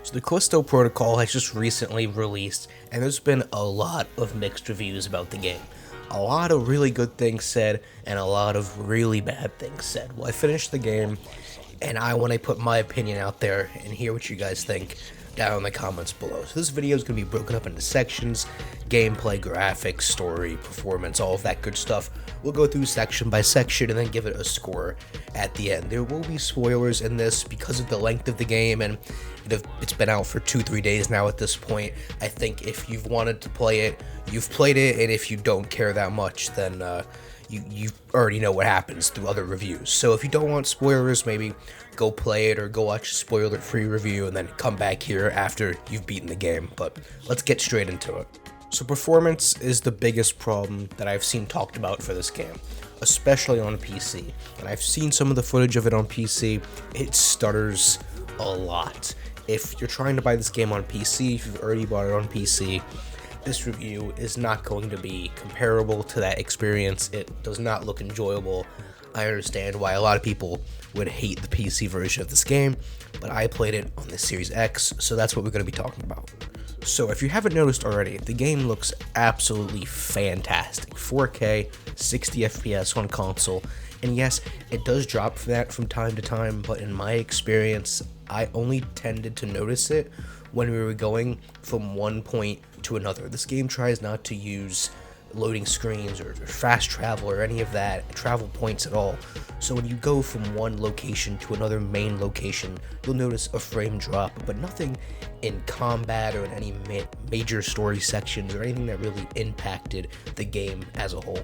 So the Callisto protocol has just recently released, and there's been a lot of mixed reviews about the game. A lot of really good things said, and a lot of really bad things said. Well, I finished the game, and I want to put my opinion out there and hear what you guys think down in the comments below. So this video is going to be broken up into sections: gameplay, graphics, story, performance, all of that good stuff. We'll go through section by section and then give it a score at the end. There will be spoilers in this because of the length of the game, and it's been out for 2-3 days now at this point. I think if you've wanted to play it, you've played it, and if you don't care that much, then you already know what happens through other reviews. So if you don't want spoilers, maybe go play it or go watch a spoiler-free review and then come back here after you've beaten the game. But let's get straight into it. So performance is the biggest problem that I've seen talked about for this game, especially on PC. And I've seen some of the footage of it on PC. It stutters a lot. If you're trying to buy this game on PC, if you've already bought it on PC, this review is not going to be comparable to that experience. It does not look enjoyable. I understand why a lot of people would hate the PC version of this game, but I played it on the Series X, so that's what we're going to be talking about. So if you haven't noticed already, the game looks absolutely fantastic. 4K, 60 FPS on console, and yes, it does drop from time to time, but in my experience, I only tended to notice it when we were going from one point to another. This game tries not to use loading screens or fast travel or any of that, travel points at all. So when you go from one location to another main location, you'll notice a frame drop, but nothing in combat or in any major story sections or anything that really impacted the game as a whole.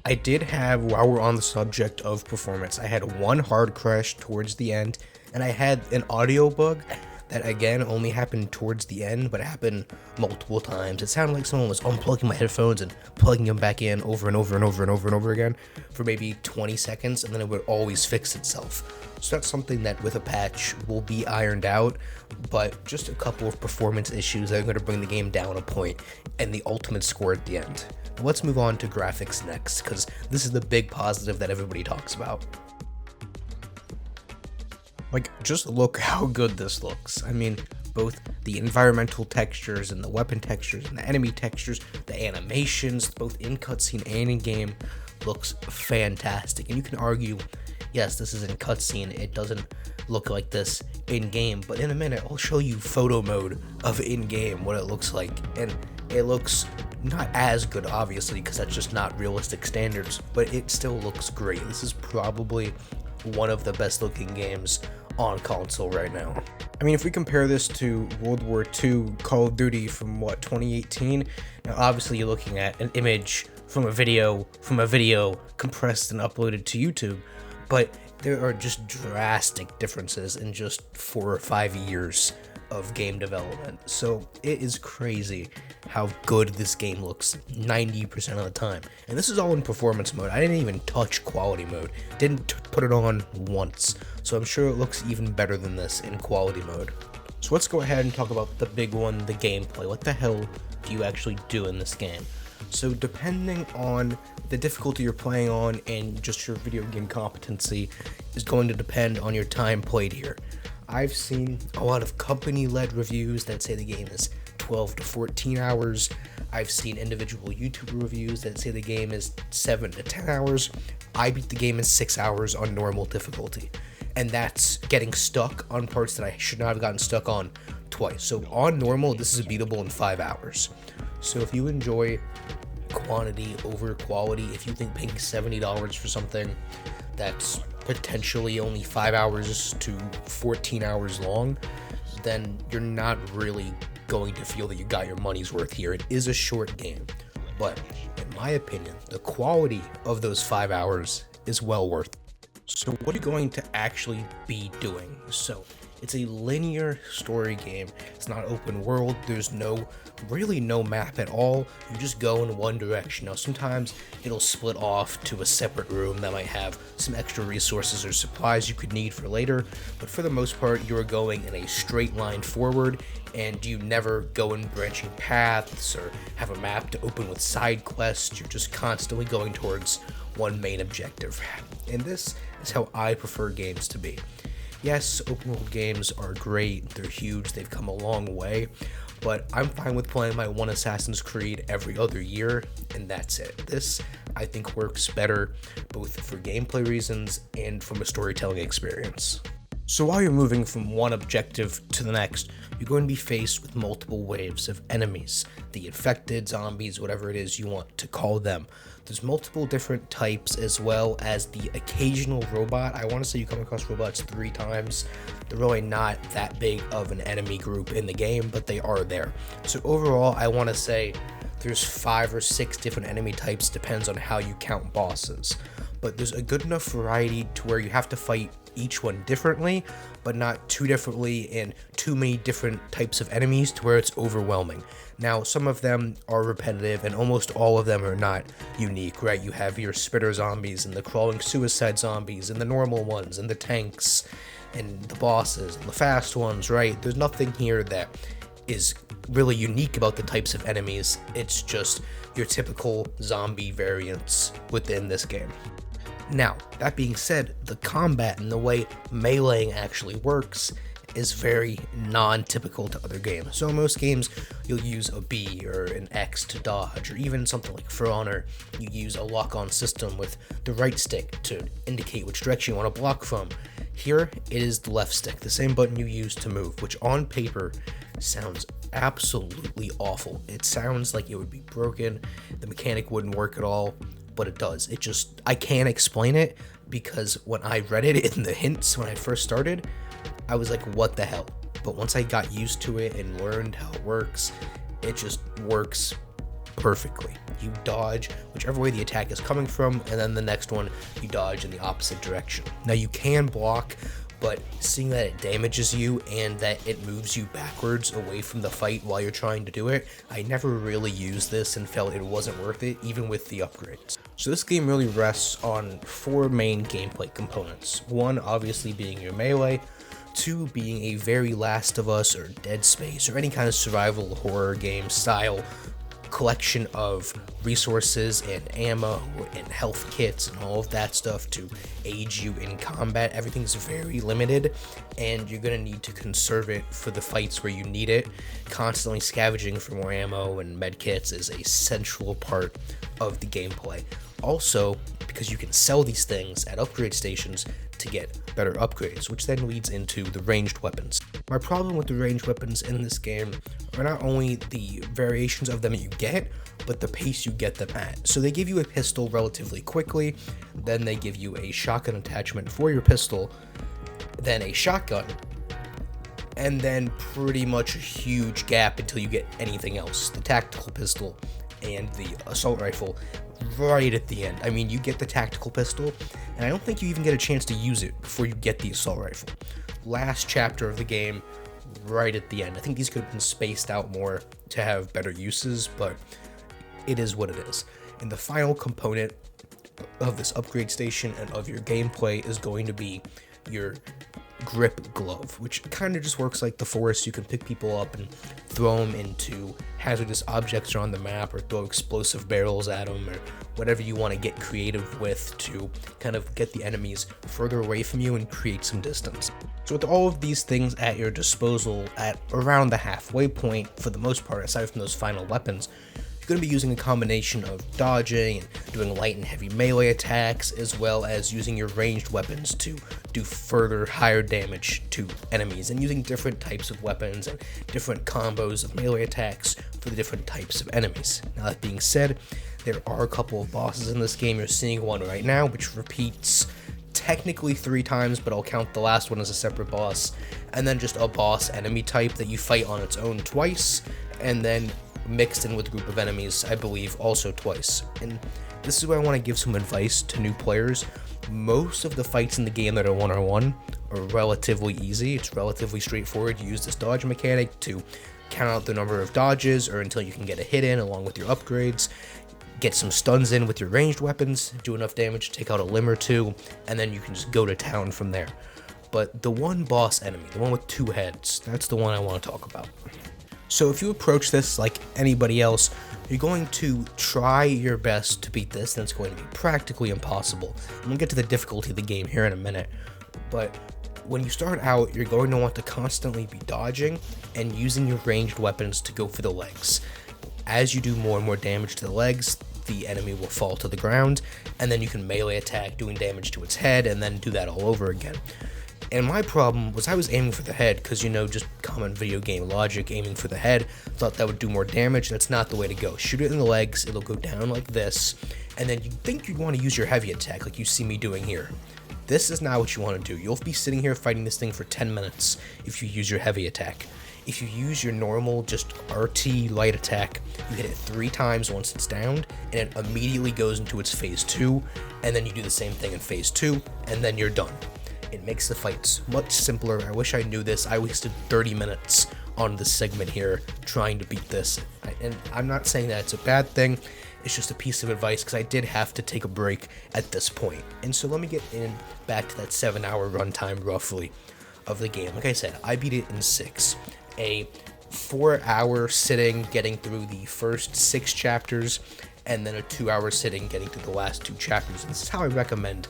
I did have, while we're on the subject of performance, I had one hard crash towards the end, and I had an audio bug that again only happened towards the end, but it happened multiple times. It sounded like someone was unplugging my headphones and plugging them back in over and over and over and over and over again for maybe 20 seconds, and then it would always fix itself. So that's something that with a patch will be ironed out, but just a couple of performance issues that are going to bring the game down a point and the ultimate score at the end. But let's move on to graphics next, because this is the big positive that everybody talks about. Like, just look how good this looks. I mean, both the environmental textures and the weapon textures and the enemy textures, the animations, both in cutscene and in game, looks fantastic. And you can argue, yes, this is in cutscene, it doesn't look like this in game, but in a minute I'll show you photo mode of in game what it looks like, and it looks not as good, obviously, because that's just not realistic standards, but it still looks great. This is probably one of the best looking games on console right now. I mean, if we compare this to World War II Call of Duty from 2018, now obviously you're looking at an image from a video compressed and uploaded to YouTube, but there are just drastic differences in just 4 or 5 years of game development. So it is crazy how good this game looks 90% of the time. And this is all in performance mode. I didn't even touch quality mode. Didn't put it on once. So I'm sure it looks even better than this in quality mode. So let's go ahead and talk about the big one, the gameplay. What the hell do you actually do in this game? So depending on the difficulty you're playing on and just your video game competency is going to depend on your time played here. I've seen a lot of company-led reviews that say the game is 12 to 14 hours. I've seen individual YouTube reviews that say the game is 7 to 10 hours. I beat the game in 6 hours on normal difficulty. And that's getting stuck on parts that I should not have gotten stuck on twice. So on normal, this is beatable in 5 hours. So if you enjoy quantity over quality, if you think paying $70 for something that's potentially only 5 hours to 14 hours long, then you're not really going to feel that you got your money's worth here. It is a short game, but in my opinion, the quality of those 5 hours is well worth it. So what are you going to actually be doing? So it's a linear story game. It's not open world. There's really no map at all. You just go in one direction. Now sometimes it'll split off to a separate room that might have some extra resources or supplies you could need for later, but for the most part you're going in a straight line forward, and you never go in branching paths or have a map to open with side quests. You're just constantly going towards one main objective, and this is how I prefer games to be. Yes, open world games are great, they're huge, they've come a long way, but I'm fine with playing my one Assassin's Creed every other year, and that's it. This, I think, works better both for gameplay reasons and from a storytelling experience. So while you're moving from one objective to the next, you're going to be faced with multiple waves of enemies, the infected, zombies, whatever it is you want to call them. There's multiple different types as well as the occasional robot. I want to say you come across robots 3 times. They're really not that big of an enemy group in the game, but they are there. So overall, I want to say there's 5 or 6 different enemy types, depends on how you count bosses. But there's a good enough variety to where you have to fight each one differently, but not too differently and too many different types of enemies to where it's overwhelming. Now, some of them are repetitive and almost all of them are not unique, right? You have your spitter zombies and the crawling suicide zombies and the normal ones and the tanks and the bosses and the fast ones, right? There's nothing here that is really unique about the types of enemies. It's just your typical zombie variants within this game. Now, that being said, the combat and the way meleeing actually works is very non-typical to other games. So in most games, you'll use a B or an X to dodge, or even something like For Honor, you use a lock-on system with the right stick to indicate which direction you want to block from. Here, it is the left stick, the same button you use to move, which on paper sounds absolutely awful. It sounds like it would be broken, the mechanic wouldn't work at all, but it does. I can't explain it, because when I read it in the hints when I first started, I was like, what the hell? But once I got used to it and learned how it works, it just works perfectly. You dodge whichever way the attack is coming from, and then the next one, you dodge in the opposite direction. Now you can block, but seeing that it damages you and that it moves you backwards away from the fight while you're trying to do it, I never really used this and felt it wasn't worth it, even with the upgrades. So this game really rests on 4 main gameplay components. 1 obviously being your melee, 2 being a very Last of Us or Dead Space or any kind of survival horror game style collection of resources and ammo and health kits and all of that stuff to aid you in combat. Everything's very limited, and you're gonna need to conserve it for the fights where you need it. Constantly scavenging for more ammo and med kits is a central part of the gameplay. Also, because you can sell these things at upgrade stations to get better upgrades, which then leads into the ranged weapons. My problem with the ranged weapons in this game are not only the variations of them you get, but the pace you get them at. So they give you a pistol relatively quickly, then they give you a shotgun attachment for your pistol, then a shotgun, and then pretty much a huge gap until you get anything else. The tactical pistol and the assault rifle right at the end. I mean, you get the tactical pistol, and I don't think you even get a chance to use it before you get the assault rifle. Last chapter of the game, right at the end. I think these could have been spaced out more to have better uses, but it is what it is. And the final component of this upgrade station and of your gameplay is going to be your grip glove, which kind of just works like the Force. You can pick people up and throw them into hazardous objects around the map, or throw explosive barrels at them, or whatever you want to get creative with to kind of get the enemies further away from you and create some distance. So with all of these things at your disposal at around the halfway point, for the most part, aside from those final weapons, you're going to be using a combination of dodging and doing light and heavy melee attacks, as well as using your ranged weapons to do further higher damage to enemies, and using different types of weapons and different combos of melee attacks for the different types of enemies. Now, that being said, there are a couple of bosses in this game. You're seeing one right now, which repeats technically 3 times, but I'll count the last one as a separate boss, and then just a boss enemy type that you fight on its own twice, and then mixed in with a group of enemies, I believe, also twice. And this is where I want to give some advice to new players. Most of the fights in the game that are one-on-one are relatively easy. It's relatively straightforward. You use this dodge mechanic to count out the number of dodges, or until you can get a hit in along with your upgrades, get some stuns in with your ranged weapons, do enough damage to take out a limb or 2, and then you can just go to town from there. But the one boss enemy, the one with 2 heads, that's the one I want to talk about. So if you approach this like anybody else, you're going to try your best to beat this, and it's going to be practically impossible. I'm going to get to the difficulty of the game here in a minute, but when you start out, you're going to want to constantly be dodging and using your ranged weapons to go for the legs. As you do more and more damage to the legs, the enemy will fall to the ground, and then you can melee attack, doing damage to its head, and then do that all over again. And my problem was I was aiming for the head, because, just common video game logic, aiming for the head, thought that would do more damage. That's not the way to go. Shoot it in the legs, it'll go down like this, and then you'd think you'd want to use your heavy attack, like you see me doing here. This is not what you want to do. You'll be sitting here fighting this thing for 10 minutes if you use your heavy attack. If you use your normal, just RT light attack, you hit it 3 times once it's downed, and it immediately goes into its phase 2, and then you do the same thing in phase 2, and then you're done. It makes the fights much simpler. I wish I knew this. I wasted 30 minutes on this segment here trying to beat this, and I'm not saying that it's a bad thing. It's just a piece of advice, because I did have to take a break at this point. And so let me get back to that 7-hour runtime roughly of the game. Like I said, I beat it in 6. A 4-hour sitting getting through the first 6 chapters, and then a 2-hour sitting getting through the last 2 chapters. And this is how I recommend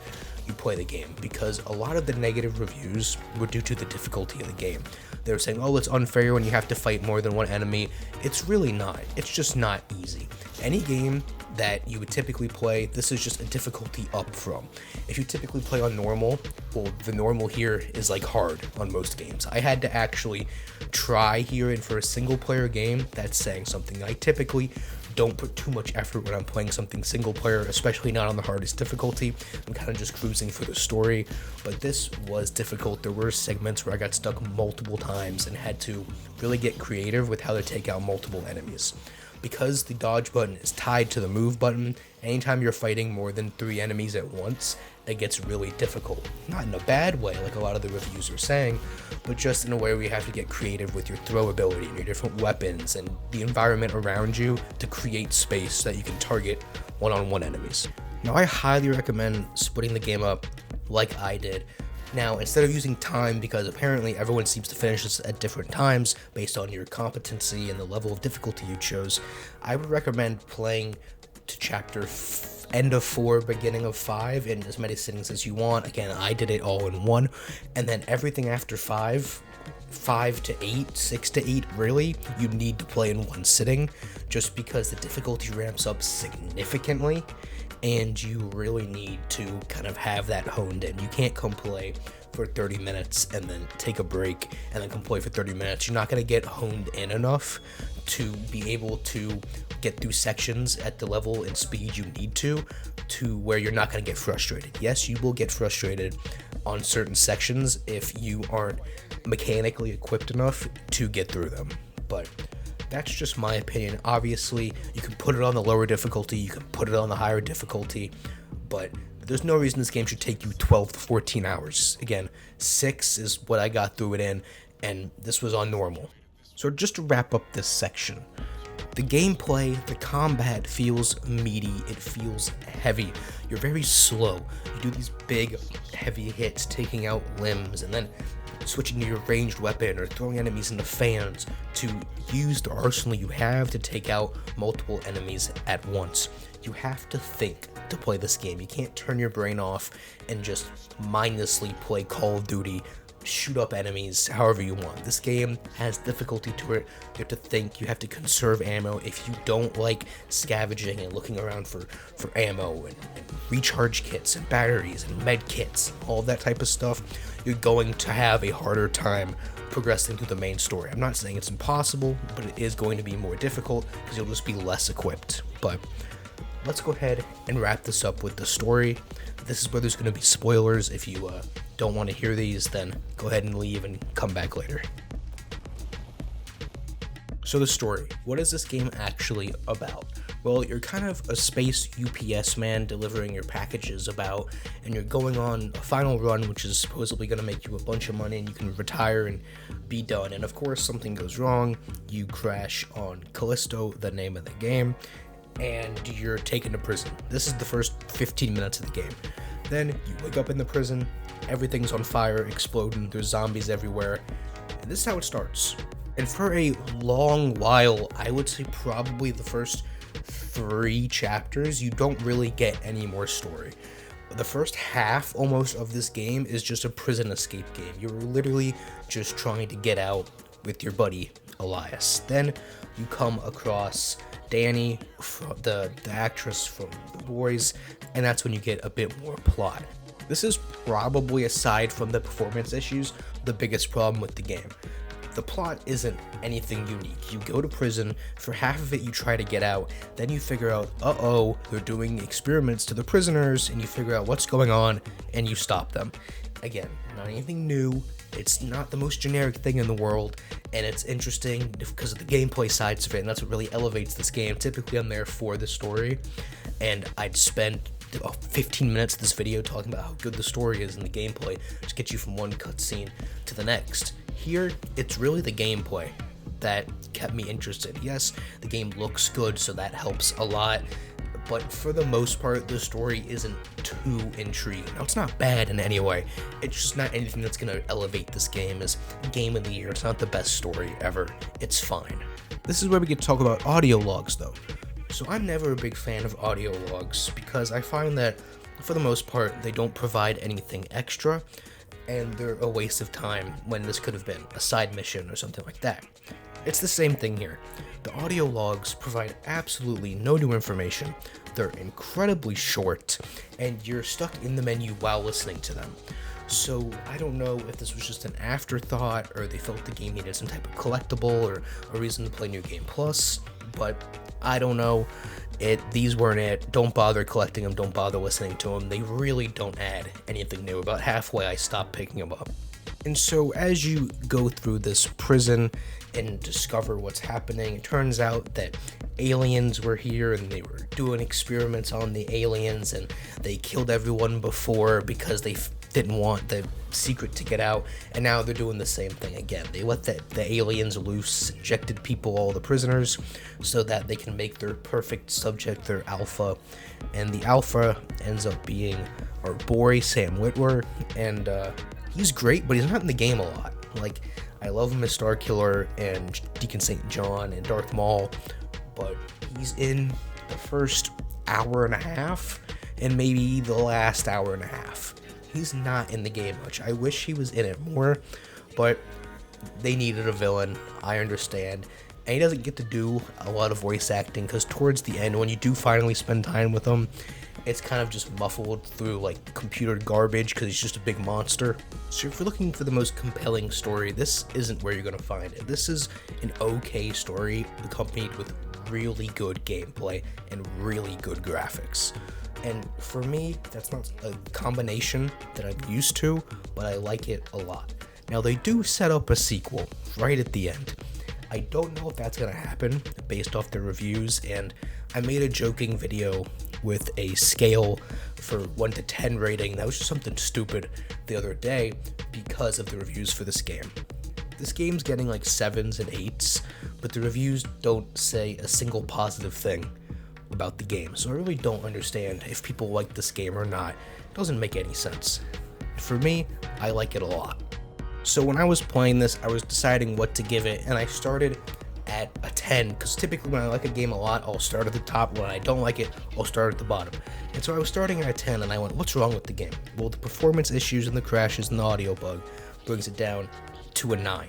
you play the game, because a lot of the negative reviews were due to the difficulty of the game. They were saying, oh, it's unfair when you have to fight more than one enemy. It's really not. It's just not easy. Any game that you would typically play, this is just a difficulty up from. If you typically play on normal, well, the normal here is like hard on most games. I had to actually try here, and for a single player game, that's saying something. I typically don't put too much effort when I'm playing something single player, especially not on the hardest difficulty. I'm kind of just cruising for the story, but this was difficult. There were segments where I got stuck multiple times and had to really get creative with how to take out multiple enemies. Because the dodge button is tied to the move button, anytime you're fighting more than 3 enemies at once, it gets really difficult. Not in a bad way, like a lot of the reviews are saying, but just in a way where you have to get creative with your throw ability and your different weapons and the environment around you to create space so that you can target one-on-one enemies. Now, I highly recommend splitting the game up like I did. Now, instead of using time, because apparently everyone seems to finish this at different times based on your competency and the level of difficulty you chose, I would recommend playing to chapter end of 4, beginning of 5 in as many sittings as you want. Again, I did it all in one, and then everything after 5 to 8, 6 to 8, really, you need to play in one sitting, just because the difficulty ramps up significantly, and you really need to kind of have that honed in. You can't come play for 30 minutes and then take a break and then come play for 30 minutes. You're not going to get honed in enough to be able to get through sections at the level and speed you need to where you're not going to get frustrated. Yes, you will get frustrated on certain sections if you aren't mechanically equipped enough to get through them, but that's just my opinion. Obviously, you can put it on the lower difficulty, you can put it on the higher difficulty, but there's no reason this game should take you 12 to 14 hours. Again, 6 is what I got through it in, and this was on normal. So just to wrap up this section, the gameplay, the combat feels meaty, it feels heavy. You're very slow. You do these big, heavy hits, taking out limbs, and then switching to your ranged weapon or throwing enemies into fans to use the arsenal you have to take out multiple enemies at once. You have to think to play this game. You can't turn your brain off and just mindlessly play Call of Duty, shoot up enemies however you want. This game has difficulty to it. You have to think, you have to conserve ammo. If you don't like scavenging and looking around for ammo and recharge kits and batteries and med kits, all that type of stuff, you're going to have a harder time progressing through the main story. I'm not saying it's impossible, but it is going to be more difficult because you'll just be less equipped. But let's go ahead and wrap this up with the story. This is where there's going to be spoilers. If you don't want to hear these, then go ahead and leave and come back later. So the story, what is this game actually about? Well, you're kind of a space UPS man delivering your packages about, and you're going on a final run, which is supposedly going to make you a bunch of money, and you can retire and be done. And of course, something goes wrong. You crash on Callisto, the name of the game, and you're taken to prison. This is the first 15 minutes of the game. Then you wake up in the prison, everything's on fire, exploding, there's zombies everywhere, and this is how it starts. And for a long while, I would say probably the first 3 chapters, you don't really get any more story. The first half almost of this game is just a prison escape game. You're literally just trying to get out with your buddy Elias. Then you come across Danny, the actress from The Boys, and that's when you get a bit more plot. This is probably, aside from the performance issues, the biggest problem with the game. The plot isn't anything unique. You go to prison, for half of it you try to get out, then you figure out, uh-oh, they're doing experiments to the prisoners, and you figure out what's going on, and you stop them. Again, not anything new, it's not the most generic thing in the world, and it's interesting because of the gameplay sides of it, and that's what really elevates this game. Typically I'm there for the story, and I'd spend 15 minutes of this video talking about how good the story is and the gameplay to get you from one cutscene to the next. Here, it's really the gameplay that kept me interested. Yes, the game looks good, so that helps a lot, but for the most part, the story isn't too intriguing. Now, it's not bad in any way. It's just not anything that's going to elevate this game as Game of the Year. It's not the best story ever. It's fine. This is where we get to talk about audio logs, though. So I'm never a big fan of audio logs because I find that, for the most part, they don't provide anything extra, and they're a waste of time when this could have been a side mission or something like that. It's the same thing here. The audio logs provide absolutely no new information, they're incredibly short, and you're stuck in the menu while listening to them. So I don't know if this was just an afterthought, or they felt the game needed some type of collectible, or a reason to play New Game Plus, but I don't know. These weren't it. Don't bother collecting them, don't bother listening to them. They really don't add anything new. About halfway I stopped picking them up. And so as you go through this prison and discover what's happening, it turns out that aliens were here and they were doing experiments on the aliens, and they killed everyone before because they didn't want the secret to get out, and now they're doing the same thing again. They let the aliens loose, injected people, all the prisoners, so that they can make their perfect subject their alpha, and the alpha ends up being our boy Sam Witwer, and he's great, but he's not in the game a lot. Like, I love him as Starkiller and Deacon St. John and Darth Maul, but he's in the first hour and a half and maybe the last hour and a half. He's not in the game much. I wish he was in it more, but they needed a villain. I understand. And he doesn't get to do a lot of voice acting because towards the end, when you do finally spend time with him, it's kind of just muffled through like computer garbage because he's just a big monster. So if you're looking for the most compelling story, this isn't where you're going to find it. This is an okay story accompanied with really good gameplay and really good graphics. And for me, that's not a combination that I'm used to, but I like it a lot. Now, they do set up a sequel right at the end. I don't know if that's going to happen based off the reviews, and I made a joking video with a scale for 1 to 10 rating. That was just something stupid the other day because of the reviews for this game. This game's getting like 7s and 8s, but the reviews don't say a single positive thing about the game, so I really don't understand if people like this game or not. It doesn't make any sense. For me, I like it a lot. So when I was playing this, I was deciding what to give it, and I started at a 10, because typically when I like a game a lot, I'll start at the top. When I don't like it, I'll start at the bottom. And so I was starting at a 10, and I went, what's wrong with the game? Well, the performance issues and the crashes and the audio bug brings it down to a 9.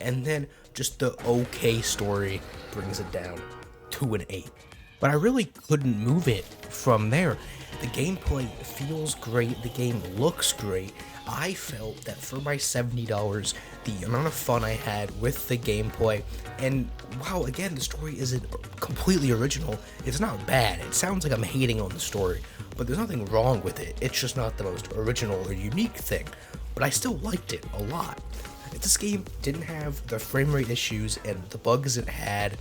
And then just the okay story brings it down to an 8. But I really couldn't move it from there. The gameplay feels great, the game looks great. I felt that for my $70, the amount of fun I had with the gameplay, and wow, again, the story isn't completely original. It's not bad. It sounds like I'm hating on the story, but there's nothing wrong with it. It's just not the most original or unique thing. But I still liked it a lot. If this game didn't have the frame rate issues and the bugs it had,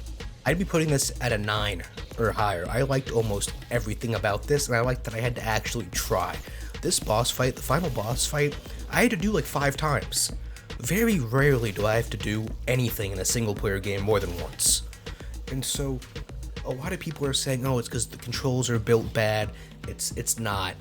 I'd be putting this at a 9 or higher. I liked almost everything about this, and I liked that I had to actually try. This boss fight, the final boss fight, I had to do like 5 times. Very rarely do I have to do anything in a single player game more than once. And so, a lot of people are saying, oh, it's because the controls are built bad. It's not.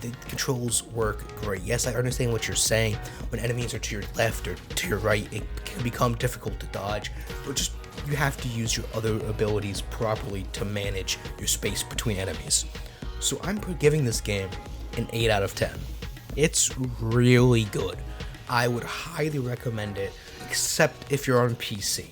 The controls work great. Yes, I understand what you're saying. When enemies are to your left or to your right, it can become difficult to dodge, but just you have to use your other abilities properly to manage your space between enemies. So I'm giving this game an 8 out of 10. It's really good. I would highly recommend it, except if you're on PC.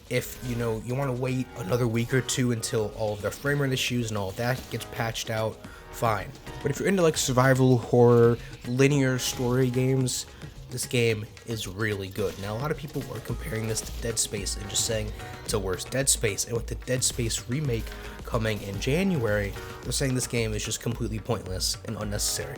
If you want to wait another week or two until all of the frame rate issues and all of that gets patched out, fine. But if you're into like survival, horror, linear story games, this game is really good. Now, a lot of people are comparing this to Dead Space and just saying it's a worse Dead Space. And with the Dead Space remake coming in January, they're saying this game is just completely pointless and unnecessary.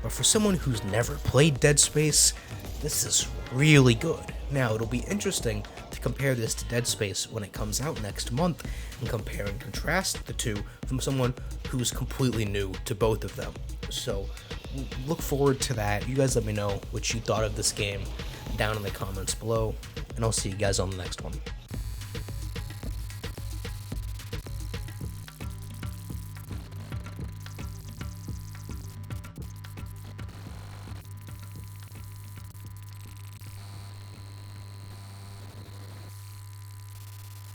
But for someone who's never played Dead Space, this is really good. Now, it'll be interesting to compare this to Dead Space when it comes out next month and compare and contrast the two from someone who's completely new to both of them. So, look forward to that. You guys let me know what you thought of this game down in the comments below, and I'll see you guys on the next one.